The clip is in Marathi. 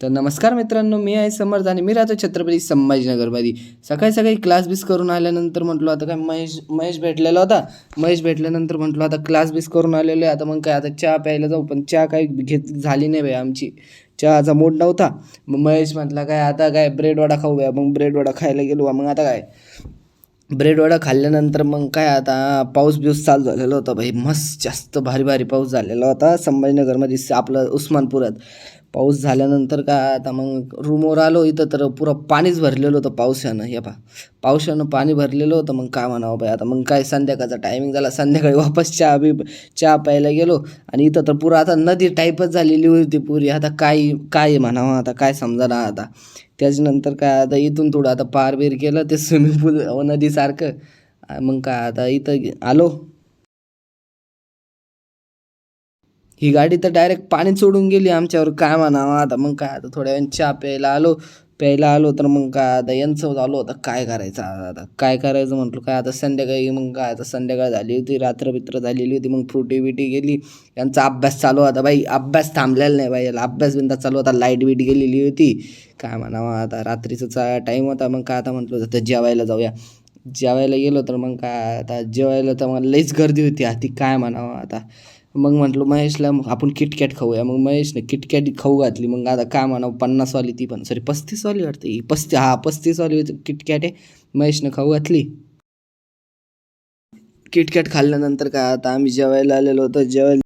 तर नमस्कार मित्रांनो, मी आहे समर्थ आणि मी राहतो छत्रपती संभाजीनगरमध्ये. सकाळी सकाळी क्लास बीस करून आल्यानंतर म्हटलो आता काय महेश महेश भेटलेला होता. महेश भेटल्यानंतर म्हटलो आता क्लास बीस करून आलेलो आहे, आता मग काय आता चहा प्यायला जाऊ. पण चहा काही झाली नाही बाई आमची, चहाचा मूड नव्हता. मग महेश म्हटला काय आता काय ब्रेड वडा खाऊ. मग ब्रेड वडा खायला गेलो. मग आता काय ब्रेड वडा खाल्ल्यानंतर मग काय आता पाऊस बिऊस चालू झालेला होता भाई, मस्त जास्त भारी भारी पाऊस झालेला होता संभाजीनगरमध्ये, आपलं उस्मानपुरात. पाऊस झाल्यानंतर काय आता मग रूमवर आलो. इथं तर पुरं पाणीच भरलेलं होतं पावसानं. हे पावसानं पाणी भरलेलं होतं. मग काय म्हणावं बाई, आता मग काय संध्याकाळचा टायमिंग झाला, संध्याकाळी वापस चहा प्यायला गेलो. आणि इथं तर पुरं आता नदी टाईपच झालेली होती पुरी. आता काय काय म्हणावं, आता काय समजा आता. त्याच्यानंतर काय आता इथून थोडं आता पार बीर केलं ते स्विमिंग पूल नदीसारखं. मग काय आता इथं आलो. ही गाडी तर डायरेक्ट पाणी सोडून गेली आमच्यावर, काय म्हणावं आता. मग काय आता थोड्या वेळ चहा प्यायला आलो तर मग काय आता यांचं झालं होतं काय करायचं. आता काय करायचं म्हटलं, काय आता संध्याकाळी मग काय आता संध्याकाळ झाली होती, रात्रबित्र झालेली होती. मग फ्रुटी बिटी गेली. यांचा अभ्यास चालू होता बाई, अभ्यास थांबलेला नाही बाई, याला अभ्यास बिंदा चालू होता. लाईट बीट गेलेली होती. काय म्हणावं आता, रात्रीचा टाईम होता. मग काय आता म्हटलं तर जेवायला जाऊया. जेवायला गेलो तर मग काय आता जेवायला तर मला लईच गर्दी होती आधी, काय म्हणावं आता. मग म्हटलं महेशला आपण किटकॅट खाऊया. मग महेशने किटकॅट खाऊ घातली. मग आता काय म्हणावं, 50वाली ती पण सॉरी 35वाली वाटते ही, 35वाली किटकॅट आहे. महेशने खाऊ घातली. किटकॅट खाल्ल्यानंतर काय आता आम्ही जेवायला आलेलो होतो. जेवायला